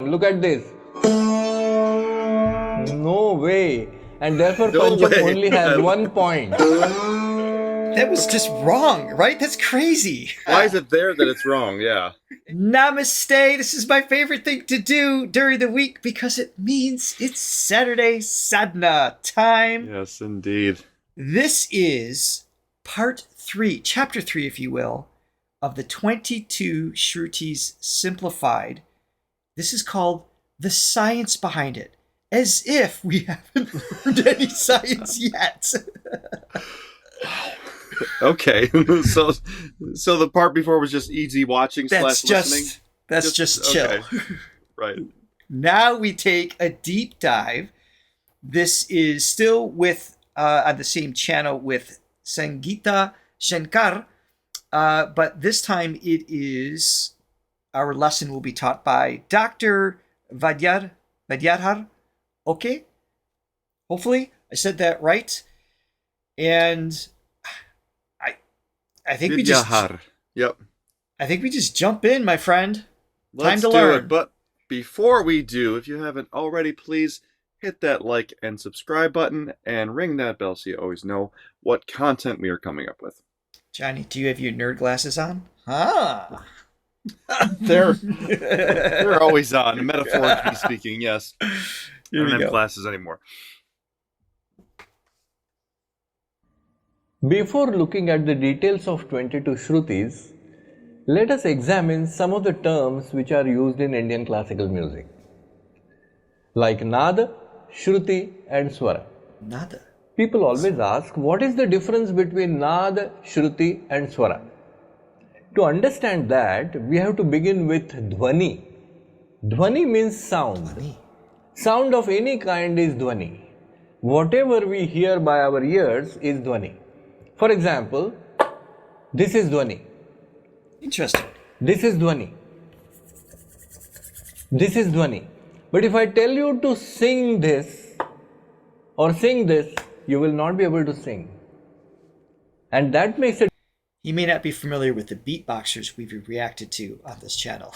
Look at this. No way. And therefore No Pancham way. only has 1 point. That was just wrong, right? That's crazy. Why is it there that it's wrong? Yeah. Namaste. This is my favorite thing to do during the week because it means it's Saturday Sadhana time. Yes, indeed. This is part 3, chapter 3, if you will, of the 22 Shrutis simplified. This is called The Science Behind It, as if we haven't learned any science yet. Okay. so the part before was just easy watching / listening? That's just chill. Okay. Right. Now we take a deep dive. This is still with on the same channel with Sangeeta Shankar, but this time it is our lesson will be taught by Dr. Vidyadhar Oke. Hopefully, I said that right. And I think Vidyadhar. Yep. I think we just jump in, my friend. Let's Time to do learn. it. But before we do, if you haven't already, please hit that like and subscribe button and ring that bell so you always know what content we are coming up with. Johnny, do you have your nerd glasses on? Ah. They're always on, metaphorically speaking, yes. I Here don't we have go. glasses anymore. Before looking at the details of 22 Shrutis, let us examine some of the terms which are used in Indian classical music, like Nada, Shruti and Swara. Nada. People always ask, what is the difference between Nada, Shruti and Swara? To understand that, we have to begin with Dhvani. Dhvani means sound. Dhvani. Sound of any kind is Dhvani. Whatever we hear by our ears is Dhvani. For example, this is Dhvani. Interesting. This is Dhvani. This is Dhvani. But if I tell you to sing this or sing this, you will not be able to sing. And that makes it. He may not be familiar with the beatboxers we've reacted to on this channel.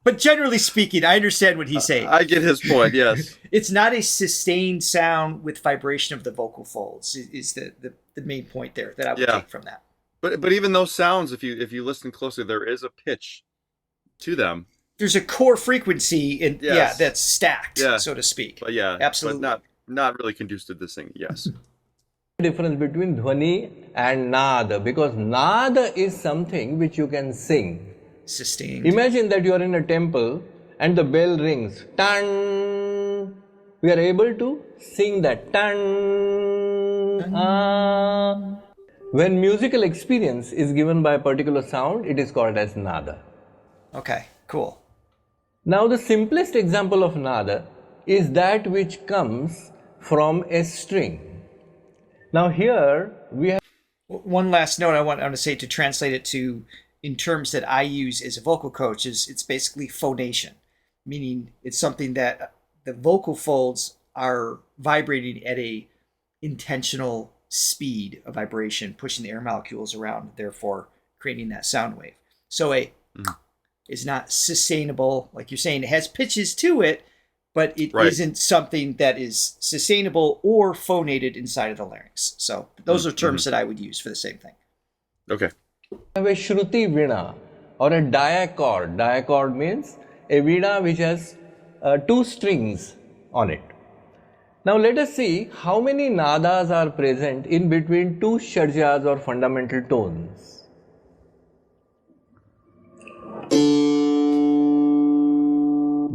But generally speaking, I understand what he's saying. I get his point, yes. It's not a sustained sound with vibration of the vocal folds is the main point there that I would take from that. But even those sounds, if you listen closely, there is a pitch to them. There's a core frequency and Yes. that's stacked, so to speak. But yeah, absolutely. But not really conducive to singing, yes. Difference between Dhvani and Nada, because Nada is something which you can sing. Sustained. Imagine that you are in a temple and the bell rings. Tan. We are able to sing that. Tan. When musical experience is given by a particular sound, it is called as Nada. Okay, cool. Now the simplest example of Nada is that which comes from a string. Now here we have One last note I want to say to translate it to in terms that I use as a vocal coach is it's basically phonation, meaning it's something that the vocal folds are vibrating at a intentional speed of vibration, pushing the air molecules around, therefore creating that sound wave. So is not sustainable, like you're saying, it has pitches to it, but it isn't something that is sustainable or phonated inside of the larynx. So those are terms that I would use for the same thing. Okay. a Shruti Veena or a diachord. Diachord means a Veena which has 2 strings on it. Now let us see how many nadas are present in between 2 shadjas or fundamental tones.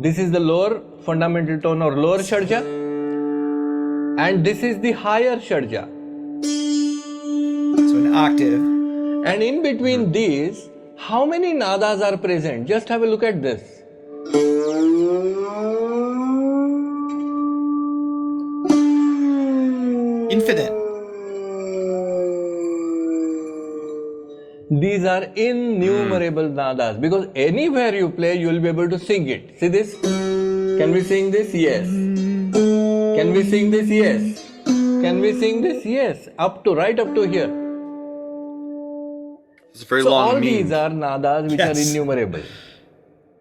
This is the lower fundamental tone or lower shadja, and this is the higher shadja. So an octave. And in between these, how many nadas are present? Just have a look at this. Infinite. These are innumerable nadas, because anywhere you play, you will be able to sing it. See this? Can we sing this? Yes. Can we sing this? Yes. Can we sing this? Yes. Right up to here. It's a very So long all meme. these are nadas which are innumerable.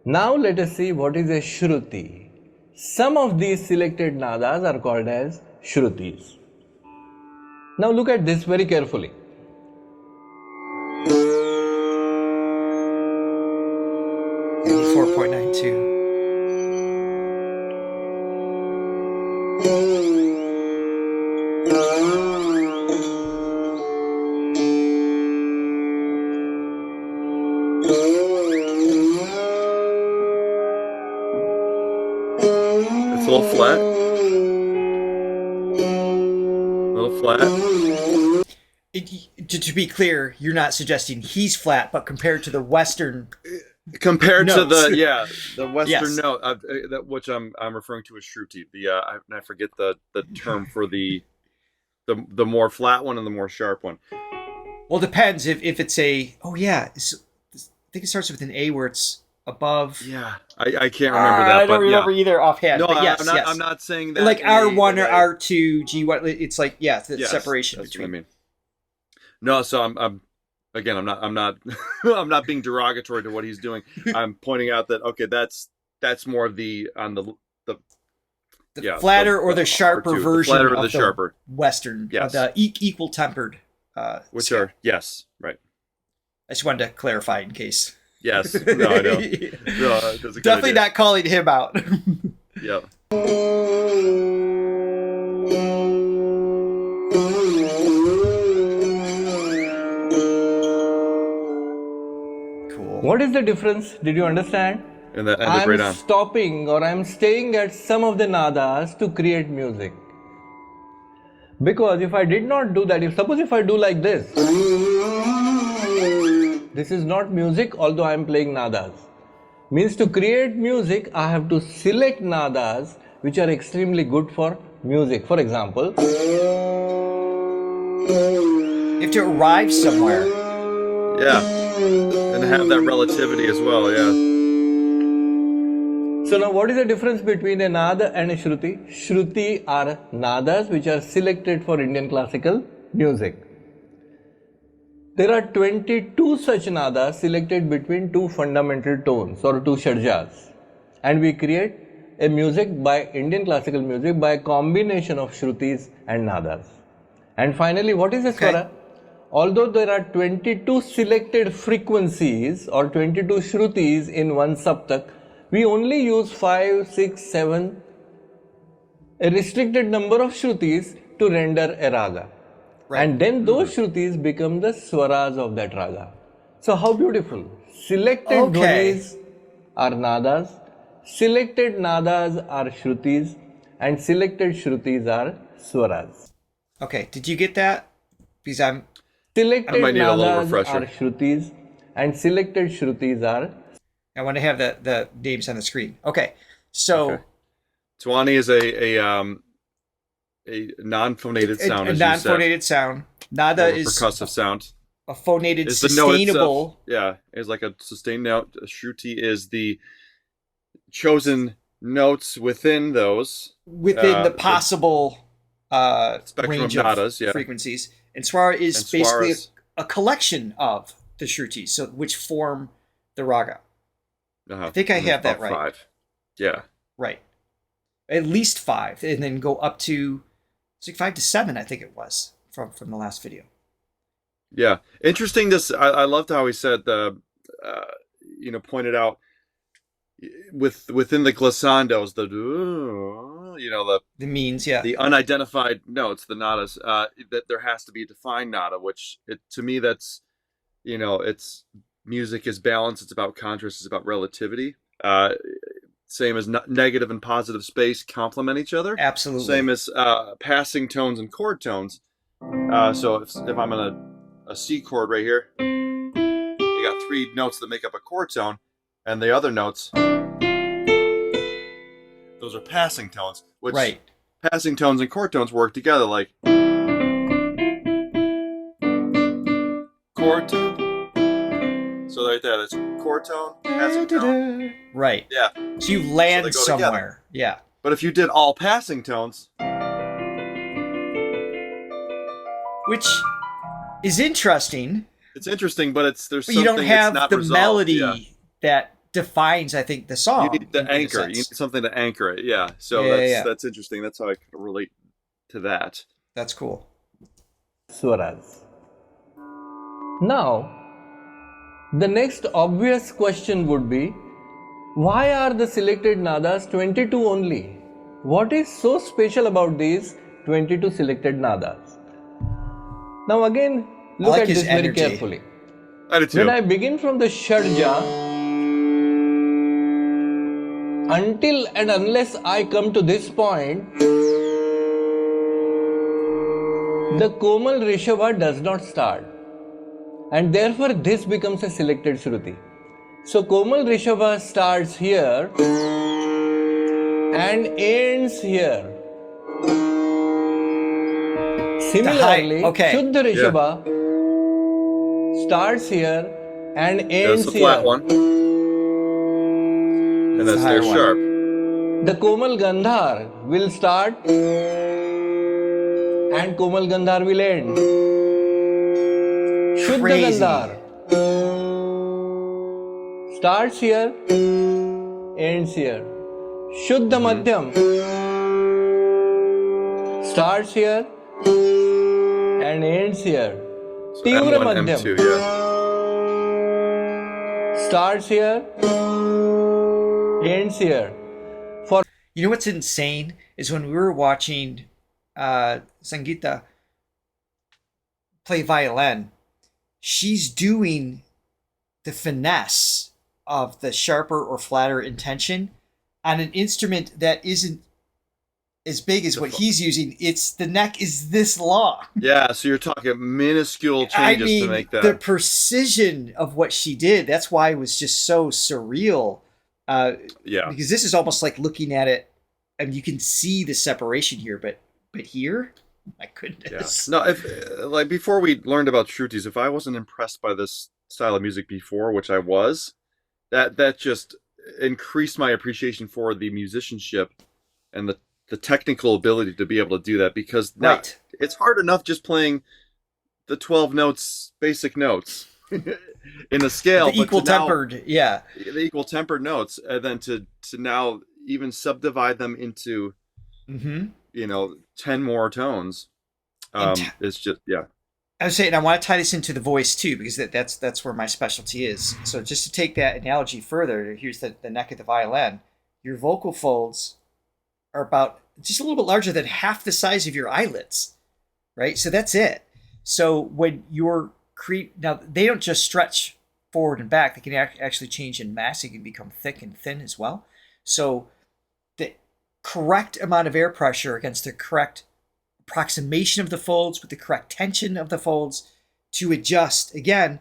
Now let us see what is a Shruti. Some of these selected nadas are called as Shrutis. Now look at this very carefully. 84.92. It's a little flat. A little flat. To be clear, you're not suggesting he's flat, but compared to the Western, Compared to Notes. the Western Yes. note, that which I'm referring to as Shruti. I forget the term for the more flat one and the more sharp one. well, depends if it's a. Oh yeah, I think it starts with an A where it's above. Yeah, I can't remember that. I don't but remember yeah. either offhand. No, but yes, I'm not. yes. I'm not saying that Like in R1 in or R2, G1. It's like the Yes, separation that's between. what I mean. No, so I'm again. I'm not. I'm not being derogatory to what he's doing. I'm pointing out that okay, that's more of the Flatter or the sharper R2, version the flatter or of the sharper, Western, Yes. the equal tempered. which scale. are yes, right. I just wanted to clarify in case. Yes, no, I know. No, that's a good Definitely idea. not calling him out. Yeah. Cool. What is the difference? Did you understand? And that ended I'm right on. stopping or I'm staying at some of the nadas to create music. Because if I did not do that, suppose if I do like this is not music, although I am playing nadas. Means to create music, I have to select nadas which are extremely good for music. For example, You have to arrive somewhere. Yeah, and have that relativity as well. Yeah. so now what is the difference between a nada and a shruti? Shruti are nadas which are selected for Indian classical music. There are 22 such nadas selected between two fundamental tones or two shadjas, and we create a music by Indian classical music by a combination of shrutis and nadas. And finally, what is a swara? Although there are 22 selected frequencies or 22 shrutis in one saptak, we only use 5, 6, 7, a restricted number of shrutis to render a raga. Right. And then those shrutis become the swaras of that raga. So how beautiful. Selected Okay. dhvanis are nadas, selected nadas are shrutis, and selected shrutis are swaras. Okay, did you get that? Because Selected I might need a little nadas refresher. are shrutis and selected shrutis are. I want to have the names on the screen. Okay, so Okay. Twani is a non-phonated sound, a as non-phonated sound. Nada you said. is Percussive sound. a phonated Is the note sustainable. itself? Yeah, it's like a sustained note. A shruti is the chosen notes within those. Within the the possible spectrum range of of nadas, yeah. frequencies. And swara is And basically swaras. a collection of the shrutis, so which form the raga. I think I have that right. 5. Yeah. Right. At least 5, and then go up to it's like 5 to 7, I think it was from the last video. Yeah, interesting. I loved how he said pointed out within the glissandos, The means, yeah. the unidentified notes, the nadas, that there has to be a defined nada, which to me that's it's music is balance. It's about contrast. It's about relativity. Same as negative and positive space complement each other. Absolutely. Same as passing tones and chord tones. So if I'm on a C chord right here, you got 3 notes that make up a chord tone, and the other notes, those are passing tones. Which Right. passing tones and chord tones work together, like chord tone. So right there, that's chord tone, passing tone. Right. Yeah. So you land So they go somewhere. Yeah. But if you did all passing tones, Which is interesting, it's interesting, but there's but you don't something that's have not the resolved. melody Yeah. that defines, I think, the song. You need the anchor. You need something to anchor it. Yeah. So that's interesting. That's how I can relate to that. That's cool. Swaras. Now, the next obvious question would be, why are the selected nadas 22 only? What is so special about these 22 selected nadas? Now again, look at this very carefully. I do too. When I begin from the Shadja, until and unless I come to this point, the Komal Rishabha does not start, and therefore this becomes a selected Shruti. So Komal Rishabha starts here and ends here. Similarly, Shuddha Rishabha starts here and ends that's the here. flat one. And that's their sharp. The Komal Gandhar will start and Komal Gandhar will end. Shuddha Gandhar starts here, ends here. Shuddha Madhyam starts here and ends here. Tivra Madhyam starts here, ends here. You know what's insane is when we were watching Sangeeta play violin, she's doing the finesse of the sharper or flatter intention on an instrument that isn't as big as what he's using. It's the neck is this long. Yeah, so you're talking minuscule changes to make that. The precision of what she did, that's why it was just so surreal. Because this is almost like looking at it, I mean, you can see the separation here, but here, my goodness. Yeah. No, if like before we learned about Shrutis, if I wasn't impressed by this style of music before, which I was, that just increased my appreciation for the musicianship and the technical ability to be able to do that, because now it's hard enough just playing the 12 notes, basic notes in a scale, the equal tempered, the equal tempered notes, and then to now even subdivide them into 10 more tones. It's just I was saying I want to tie this into the voice too, because that's where my specialty is. So just to take that analogy further, here's the neck of the violin. Your vocal folds are about just a little bit larger than half the size of your eyelids, right? So that's it. So when you're now they don't just stretch forward and back; they can actually change in mass. They can become thick and thin as well. So the correct amount of air pressure against the correct approximation of the folds with the correct tension of the folds to adjust again.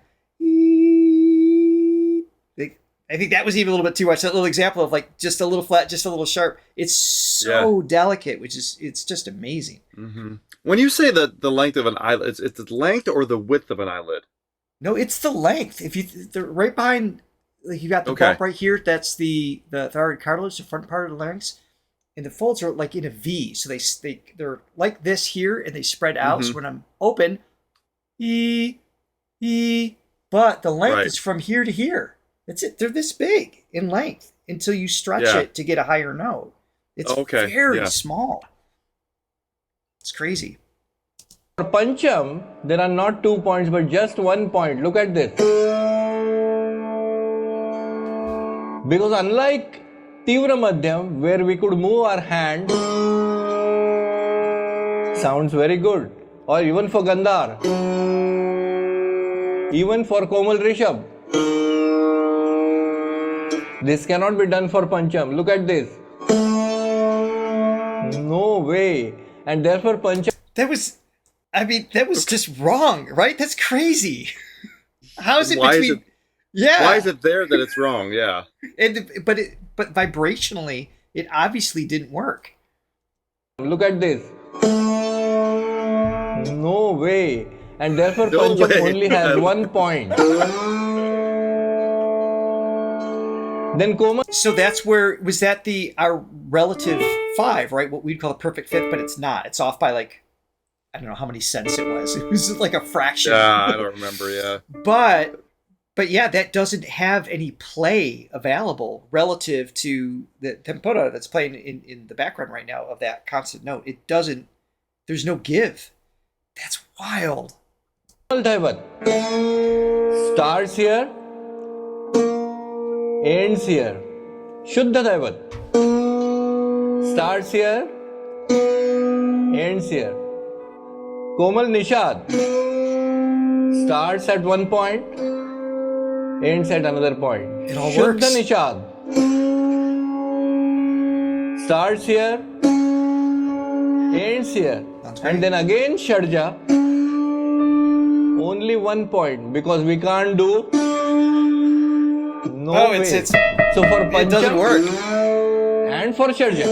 I think that was even a little bit too much. That little example of like just a little flat, just a little sharp. It's so delicate, it's just amazing. Mm-hmm. When you say the length of an eyelid, it's the length or the width of an eyelid? No, it's the length. If they're right behind, like you got the bump right here. That's the thyroid cartilage, the front part of the larynx, and the folds are like in a V. So they're like this here, and they spread out. Mm-hmm. So when I'm open, but the length is from here to here. That's it. They're this big in length until you stretch it to get a higher note. It's very small. It's crazy. For Pancham, there are not 2 points, but just 1 point. Look at this. Because unlike Tivra Madhyam, where we could move our hand, sounds very good. Or even for Gandhar, even for Komal Rishabh. This cannot be done for Pancham. Look at this. No way. And therefore Pancham... That was just wrong, right? That's crazy. How is it Why between... Why is it there that it's wrong? Yeah. But vibrationally, it obviously didn't work. Look at this. No way. And therefore Pancham only has 1 point. Then Komal. So that's where, was that our relative 5, right? What we'd call a perfect fifth, but it's not. It's off by like, I don't know how many cents it was. It was like a fraction. Yeah, I don't remember, But But yeah, that doesn't have any play available relative to the tempura that's playing in the background right now of that constant note. It doesn't, there's no give. That's wild. Dhaivat starts here, ends here. Shuddha Dhaivat starts here, ends here. Komal Nishad starts at one point, ends at another point. It all Shuddha works. Nishad starts here, ends here. Sounds great. And then again Shadja, only one point, because we can't do no way. it's So for it doesn't Pancham work. and for Shadja,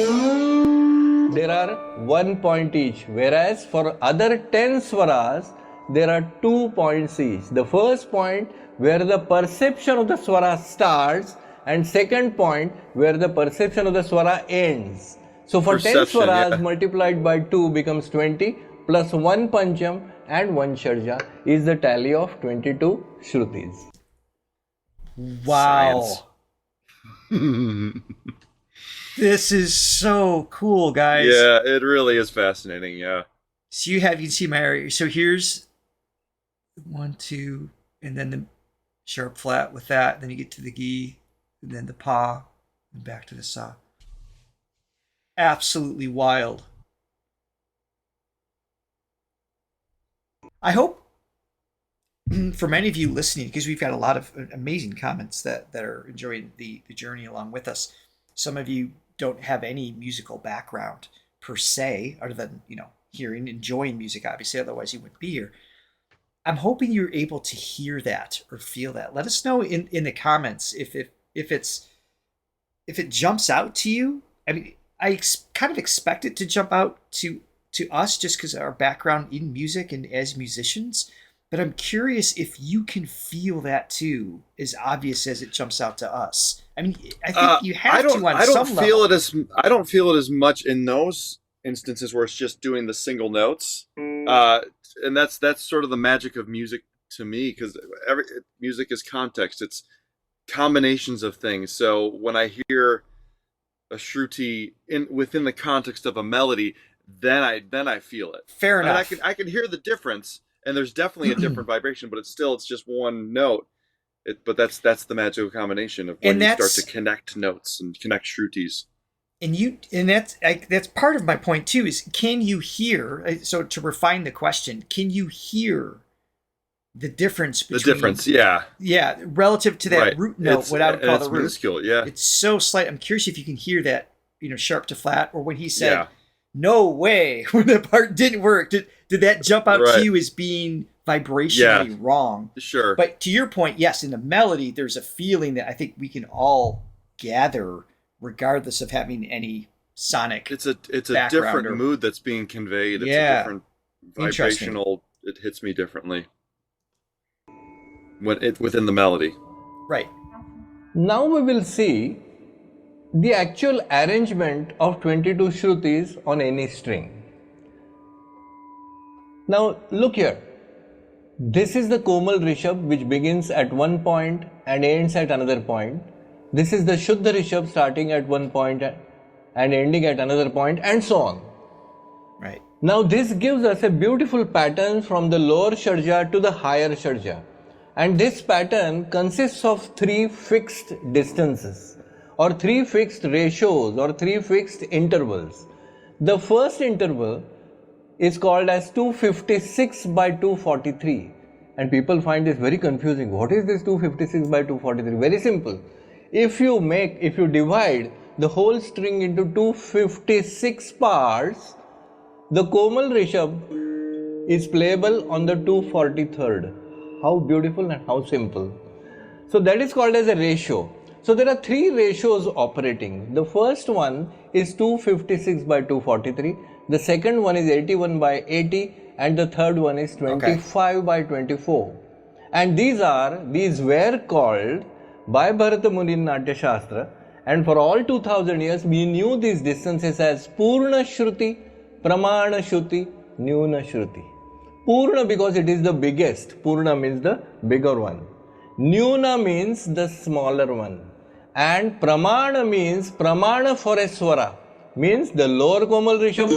there are 1 point each, whereas for other 10 swaras, there are 2 points each. The first point where the perception of the swara starts, and second point where the perception of the swara ends. So for 10 Perception, swaras yeah. multiplied by 2 becomes 20, plus 1 Pancham and 1 Shadja is the tally of 22 Shrutis. Wow. This is so cool, guys. Yeah, it really is fascinating. Yeah. So you can see my area. So here's 1, 2, and then the sharp flat with that. Then you get to the gi, and then the pa, and back to the sa. Absolutely wild. I hope for many of you listening, because we've got a lot of amazing comments that are enjoying the journey along with us. Some of you don't have any musical background per se, other than, hearing, enjoying music, obviously, otherwise you wouldn't be here. I'm hoping you're able to hear that or feel that. Let us know in the comments if it jumps out to you. I mean, I kind of expect it to jump out to us just because of our background in music and as musicians. But I'm curious if you can feel that too, as obvious as it jumps out to us. I mean, I think you have to on some level. I don't feel it as much in those instances where it's just doing the single notes, and that's sort of the magic of music to me, because music is context. It's combinations of things. So when I hear a shruti within the context of a melody, then I feel it. Fair enough. And I can hear the difference. And there's definitely a different vibration, but it's just one note. But that's the magical combination of when you start to connect notes and connect shrutis. And that's part of my point too. Is can you hear? So to refine the question, can you hear the difference between the difference? Yeah, relative to that root note, what I would call the root. Minuscule, yeah. It's so slight. I'm curious if you can hear that, sharp to flat, or when he said, "No way," when the part didn't work. Did that jump out to you as being vibrationally wrong? Sure. But to your point, yes, in the melody, there's a feeling that I think we can all gather, regardless of having any sonic. It's a different mood that's being conveyed. It's a different vibrational. It hits me differently within the melody. Right. Now we will see the actual arrangement of 22 Shrutis on any string. Now look here. This is the Komal Rishabh, which begins at one point and ends at another point. This is the Shuddha Rishabh, starting at one point and ending at another point, and so on. Right. Now this gives us a beautiful pattern from the lower Shadja to the higher Shadja. And this pattern consists of 3 fixed distances, or 3 fixed ratios, or 3 fixed intervals. The first interval is called as 256 by 243, and people find this very confusing. What is this 256 by 243? Very simple. If you divide the whole string into 256 parts, the Komal Rishabh is playable on the 243rd. How beautiful and how simple. So that is called as a ratio. So there are 3 ratios operating. The first one is 256 by 243. The second one is 81 by 80, and the third one is 25 by 24. And these were called by Bharata Muni in Natya Shastra, and for all 2000 years we knew these distances as Purna Shruti, Pramana Shruti, Nyuna Shruti. Purna because it is the biggest. Purna means the bigger one. Nyuna means the smaller one. And Pramana means Pramana for a swara. Means the lower Komal Rishabh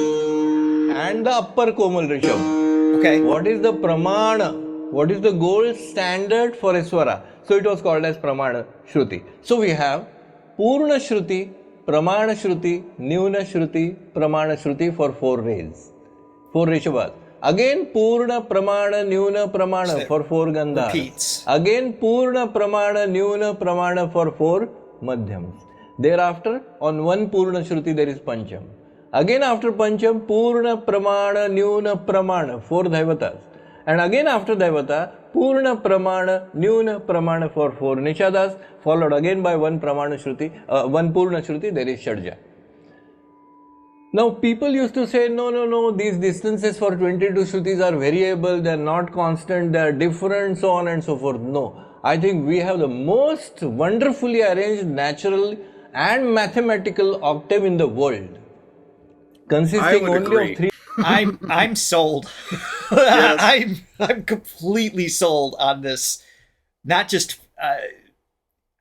and the upper Komal Rishabh. Okay. What is the Pramana? What is the gold standard for a swara? So it was called as Pramana Shruti. So we have Purna Shruti, Pramana Shruti, Nyuna Shruti, Pramana Shruti for 4 rays, 4 Rishabhas. Again Purna Pramana Nyuna Pramana for 4 Gandhas. Repeats. Again Purna Pramana Nyuna Pramana for 4 Madhyams. Thereafter on one Purna Shruti there is Pancham. Again after Pancham Purna Pramana Nyuna Pramana 4 Daivatas. And again after Daivata Purna Pramana Nyuna Pramana for 4 Nishadas, followed again by one Pramana Shruti, one Purna Shruti, there is Shadja. Now people used to say, no, these distances for 22 Shrutis are variable, they are not constant, they are different, so on and so forth. No, I think we have the most wonderfully arranged natural and mathematical octave in the world, consisting only of 3. I'm sold. Yes. I'm completely sold on this. Not just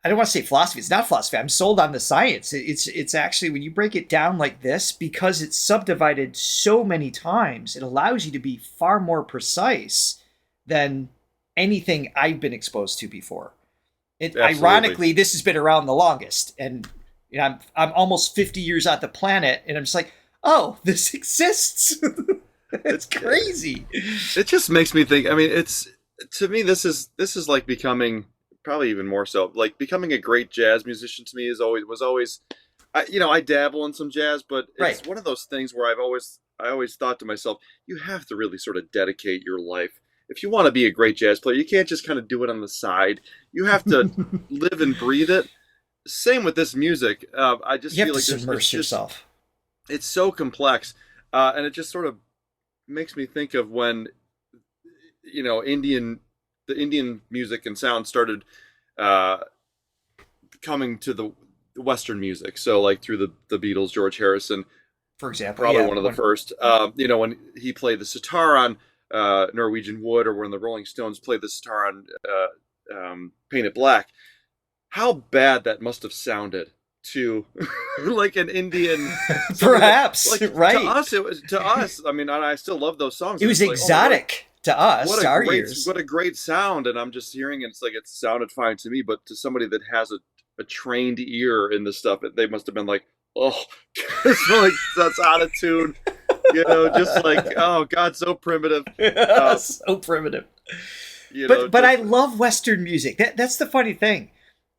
I don't want to say philosophy. It's not philosophy. I'm sold on the science. It's actually, when you break it down like this, because it's subdivided so many times, it allows you to be far more precise than anything I've been exposed to before. Ironically, this has been around the longest, and I'm almost 50 years on the planet, and I'm just like, oh, this exists. It's crazy. It just makes me think. I mean, to me, this is like becoming, probably even more so, like becoming a great jazz musician. To me was always, I dabble in some jazz, but it's one of those things where I always thought to myself, you have to really sort of dedicate your life. If you want to be a great jazz player, you can't just kind of do it on the side. You have to live and breathe it. Same with this music. I just feel like submerge yourself. It's so complex, and it just sort of makes me think of when, the Indian music and sound started coming to the Western music. So like through the Beatles, George Harrison, for example, probably one of the first. When he played the sitar on Norwegian Wood, or when the Rolling Stones played the sitar on Paint It Black, how bad that must have sounded to like an Indian, perhaps, like, right? To us. I mean, I still love those songs. It was exotic to us, to our ears. What a great sound! And I'm just hearing it. It's like it sounded fine to me, but to somebody that has a trained ear in this stuff, they must have been like, oh, it's like that's out of tune. Just like, oh God, so primitive. So primitive. But I love Western music. That's the funny thing.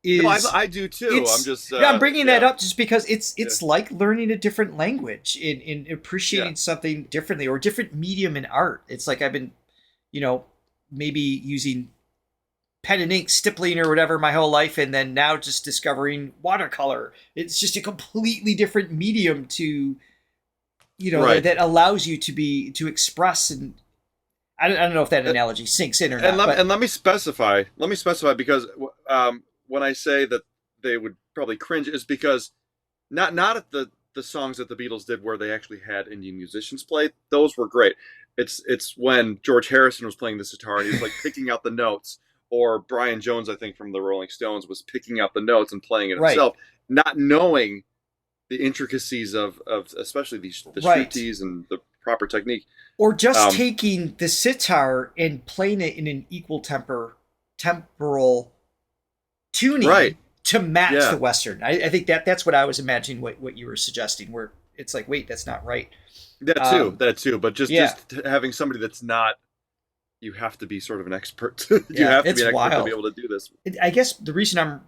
I do too. I'm bringing that up just because it's like learning a different language in appreciating something differently, or a different medium in art. It's like I've been, maybe using pen and ink, stippling or whatever my whole life, and then now just discovering watercolor. It's just a completely different medium to, that allows you to express. And I don't know if that analogy sinks in or not. And let me specify because when I say that they would probably cringe, is because not at the songs that the Beatles did where they actually had Indian musicians play. Those were great. It's when George Harrison was playing the sitar and he was like picking out the notes, or Brian Jones, I think, from the Rolling Stones, was picking out the notes and playing it himself, not knowing the intricacies of especially the Shrutis and the proper technique. Or just taking the sitar and playing it in an equal temporal tuning to match the Western. I think that's what I was imagining what you were suggesting, where it's like, wait, that's not right. That too. But just having somebody that's not, you have to be sort of an expert. You have to be an expert to be able to do this. I guess the reason I'm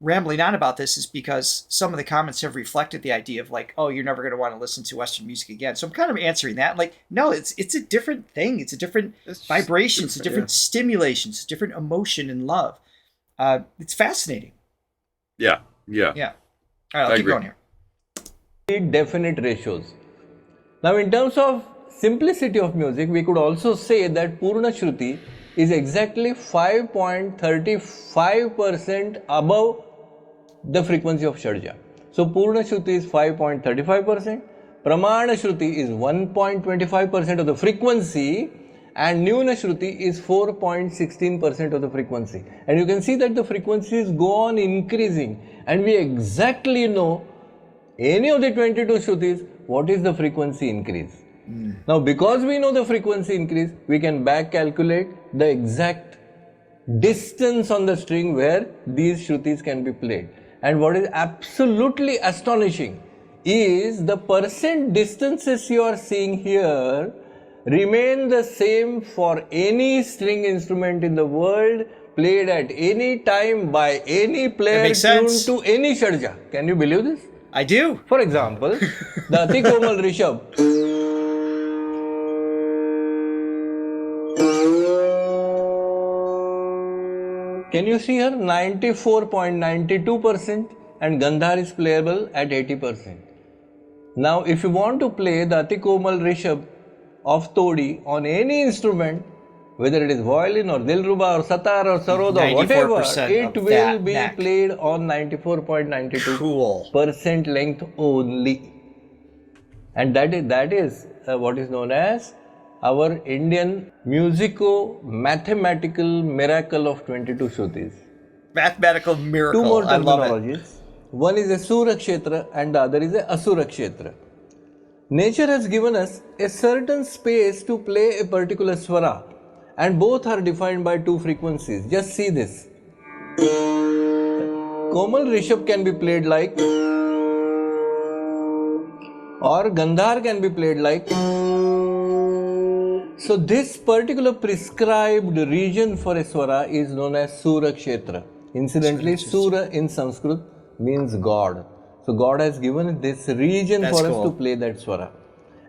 rambling on about this is because some of the comments have reflected the idea of like, oh, you're never going to want to listen to Western music again. So I'm kind of answering that. Like, no, it's a different thing. It's a different vibration. It's a different stimulation. It's a different emotion and love. It's fascinating. Yeah. All right, I'll keep going here. Definite ratios. Now, in terms of simplicity of music, we could also say that Purna Shruti is exactly 5.35% above the frequency of Shadja. So, Purna Shruti is 5.35%, Pramana Shruti is 1.25% of the frequency, and Nyuna Shruti is 4.16% of the frequency. And you can see that the frequencies go on increasing, and we exactly know any of the 22 Shrutis what is the frequency increase. Now because we know the frequency increase, we can back calculate the exact distance on the string where these Shrutis can be played. And what is absolutely astonishing is the percent distances you are seeing here remain the same for any string instrument in the world, played at any time by any player tuned to any shadja. Can you believe this? I do. For example, the Ati Komal Rishabh. Can you see here? 94.92% and Gandhar is playable at 80%. Now, if you want to play the Ati Komal Rishabh of Todi on any instrument, whether it is violin or Dilruba or Satar or Sarod or whatever, it will be played on 94.92% length only. And that is what is known as our Indian musico-mathematical miracle of 22 Shrutis. Mathematical miracle. Two more I love terminologies. it. One is a Sura Kshetra and the other is a Asura Kshetra. Nature has given us a certain space to play a particular swara, and both are defined by two frequencies. Just see this. Komal Rishabh can be played like, or Gandhar can be played like. So this particular prescribed region for a swara is known as Sura Kshetra. Incidentally, Sura in Sanskrit means God. So God has given this region for us to play that swara.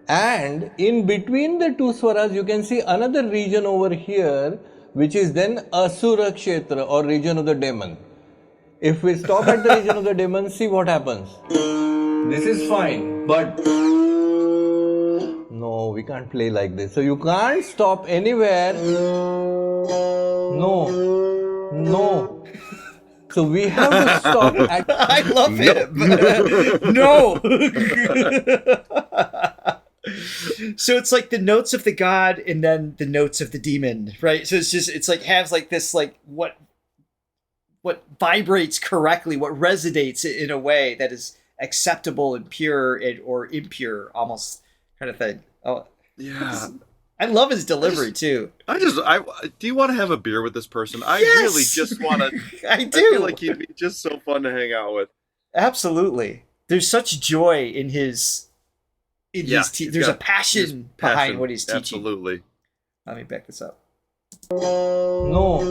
And in between the two swaras, you can see another region over here, which is then Asura Kshetra or region of the demon. If we stop at the region of the demon, see what happens. This is fine, but no, we can't play like this. So you can't stop anywhere. No. So we have to stop at... I love it. No. So it's like the notes of the god and then the notes of the demon, right? So it's like has like this like what vibrates correctly, what resonates in a way that is acceptable and pure or impure, almost kind of thing. Oh yeah. I love his delivery too. Do you want to have a beer with this person? I really just want to. I do. I feel like he'd be just so fun to hang out with. Absolutely. There's such joy in his. There's a passion behind what he's teaching. Absolutely. Let me back this up. No.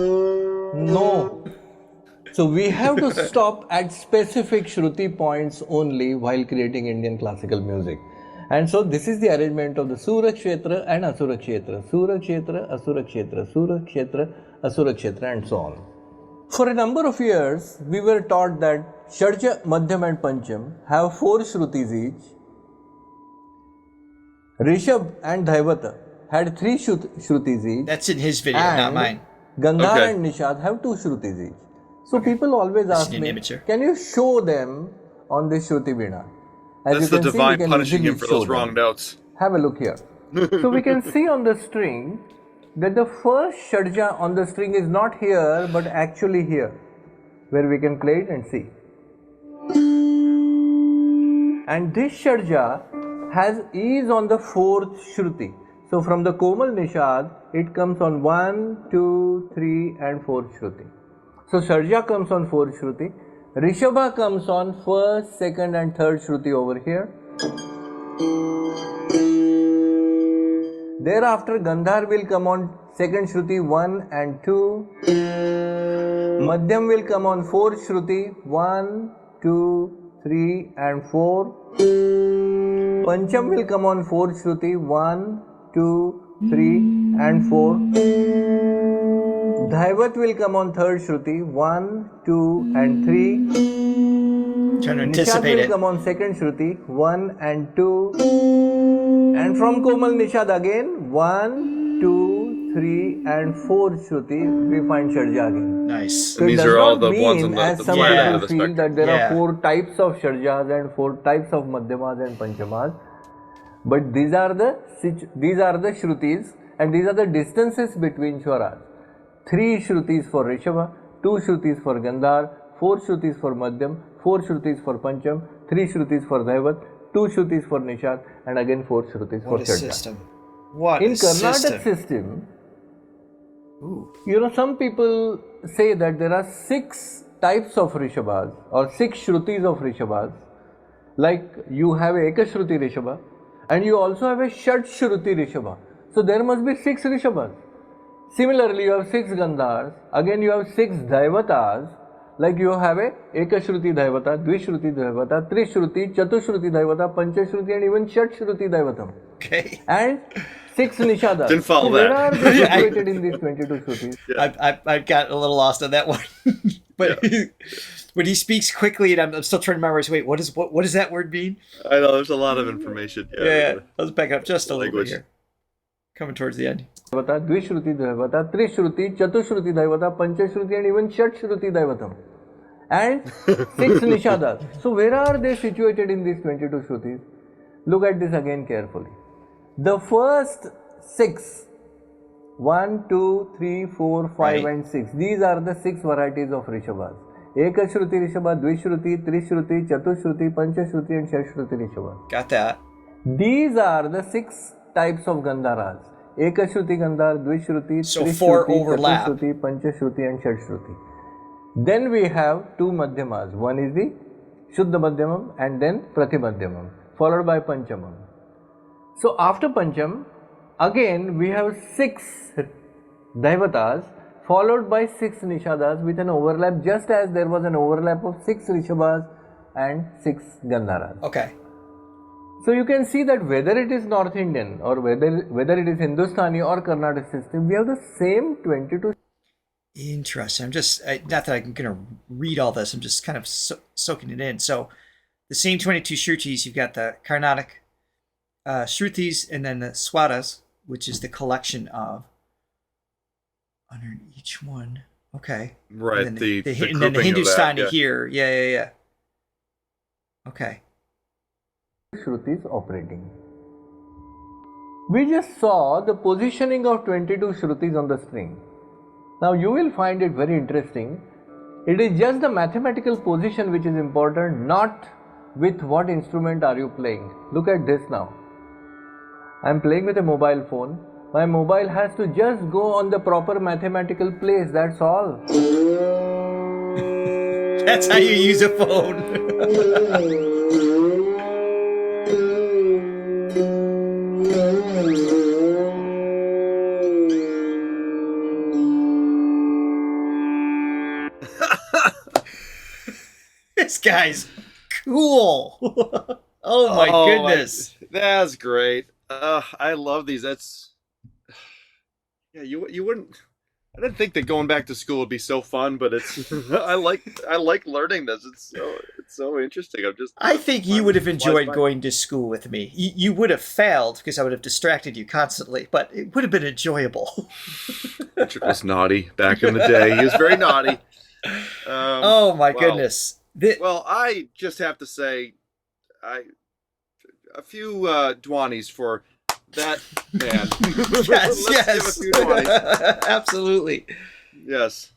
So we have to stop at specific Shruti points only while creating Indian classical music. And so this is the arrangement of the Sura Kshetra and Asura Kshetra. Sura Kshetra, Asura Kshetra, Sura Kshetra, Asura Kshetra, and so on. For a number of years, we were taught that Shadja, Madhyam and Pancham have 4 Shrutis each. Rishabh and Dhaivata had 3 Shrutis each. That's in his video, not mine. Gandhar and Nishad have 2 Shrutis each. So people always ask me, can you show them on this Shruti Veena? As That's you the can divine see, punishing him for those wrong notes. Have a look here. So we can see on the string that the first Shadja on the string is not here but actually here, where we can play it and see. And this Shadja is on the 4th Shruti. So from the Komal Nishad, it comes on 1, 2, 3 and 4th Shruti. So Shadja comes on 4th Shruti. Rishabha comes on 1st, 2nd and 3rd Shruti over here. Thereafter Gandhar will come on 2nd Shruti 1 and 2. Madhyam will come on 4th Shruti 1, 2, 3 and 4. Pancham will come on 4th Shruti 1, 2, 3 and 4. Dhaivat will come on 3rd Shruti 1, 2 and 3. Trying to anticipate Nishad will come on 2nd Shruti 1 and 2. And from Komal Nishad again 1, 2, 3 and 4th Shruti we find Shadja again. Nice. So these it does are all not the ones on mean, the as some far end of people the feel, spectrum. that there are 4 types of Shadjas and 4 types of Madhyamas and Panchamas. But these are the Shrutis and these are the distances between swaras. 3 Shrutis for Rishabha, 2 Shrutis for Gandhar, 4 Shrutis for Madhyam, 4 Shrutis for Pancham, 3 Shrutis for Dhaivat, 2 Shrutis for Nishad, and again 4 Shrutis for What a Chadda. system. What In a Carnatic system. system, Ooh. some people say that there are 6 types of Rishabhas or 6 Shrutis of Rishabhas. Like you have a Ekashruti Rishabha and you also have a Shat Shruti Rishabha. So there must be 6 Rishabhas. Similarly, you have 6 Gandhars, again you have 6 Dhaivatas, like you have a Ekashruti Dhaivata, Dvishruti Dhaivata, Trishruti, Chatushruti Dhaivata, Panchashruti, and even Shat Shruti Dhaivatam. Okay. And 6 Nishadas. Didn't follow So where that. are they situated in these 22 Shrutis? I got a little lost on that one. But when he speaks quickly, and I'm still trying to memorize, wait, what does that word mean? I know there's a lot of information. Yeah. Let's back up just a little bit Language. here. Coming towards the end. Dhaivata, Dvishruti Dhaivata, Trishruti, Chatushruti Dhaivata, Panchashruti, and even Shat Shruti Dhaivatam. And 6 Nishadas. So where are they situated in these 22 Shrutis? Look at this again carefully. The first 6, 1, 2, 3, 4, 5 Right. and 6. These are the 6 varieties of Rishabhas. Ekashruti Rishabha, Dvishruti, Trishruti, Chatushruti, Panchashruti, and Shashruti Rishabha. Got that. These are the 6 types of Gandharas. Ekashruti Gandhar, Dvishruti, So Trishruti, 4 overlap. Chatushruti, Panchashruti, and Shadshruti. Then we have 2 Madhyamas. One is the Shuddha Madhyamam and then Pratimadhyamam, followed by Panchamam. So after Pancham, again we have 6 Dhaivatas followed by 6 Nishadas with an overlap, just as there was an overlap of 6 Rishabhas and 6 Gandharas. Okay. So you can see that whether it is North Indian or whether it is Hindustani or Carnatic system, we have the same 22. Interesting. I'm just, not that I'm going to read all this, I'm just kind of soaking it in. So the same 22 Shrutis, you've got the Carnatic Shrutis and then the Swaras, which is the collection of under each one. Okay. Right. And then The and then the grouping of Hindustani that, yeah. here. Yeah. Okay. Shrutis operating. We just saw the positioning of 22 Shrutis on the string. Now you will find it very interesting. It is just the mathematical position which is important, not with what instrument are you playing. Look at this now. I am playing with a mobile phone. My mobile has to just go on the proper mathematical place, that's all. That's how you use a phone. This guy's cool. Oh my goodness. That's great. I love these. That's yeah. You wouldn't. I didn't think that going back to school would be so fun, but it's. I like learning this. It's so interesting. I think you would have enjoyed by. going to school with me. You would have failed because I would have distracted you constantly, but it would have been enjoyable. Richard was naughty back in the day. He was very naughty. Oh my goodness. Well, I just have to say, a few Dwanis for that man. Yes, Let's give a few Dwanis. Absolutely. Yes.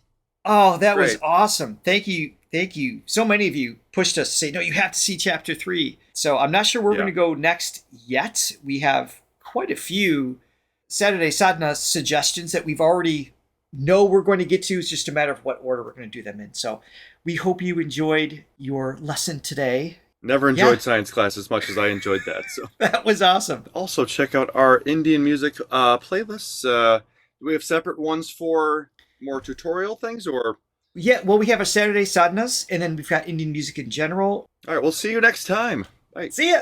Oh, that was Great. awesome. Thank you. So many of you pushed us to say, no, you have to see chapter 3. So I'm not sure where we're going to go next yet. We have quite a few Saturday Sadhana suggestions that we've already know we're going to get to. It's just a matter of what order we're going to do them in. So we hope you enjoyed your lesson today. Never enjoyed science class as much as I enjoyed that. So That was awesome. also check out our Indian music playlists. Do we have separate ones for more tutorial things, or? Yeah, well, we have our Saturday Sadhanas, and then we've got Indian music in general. All right, we'll see you next time. Bye. See ya!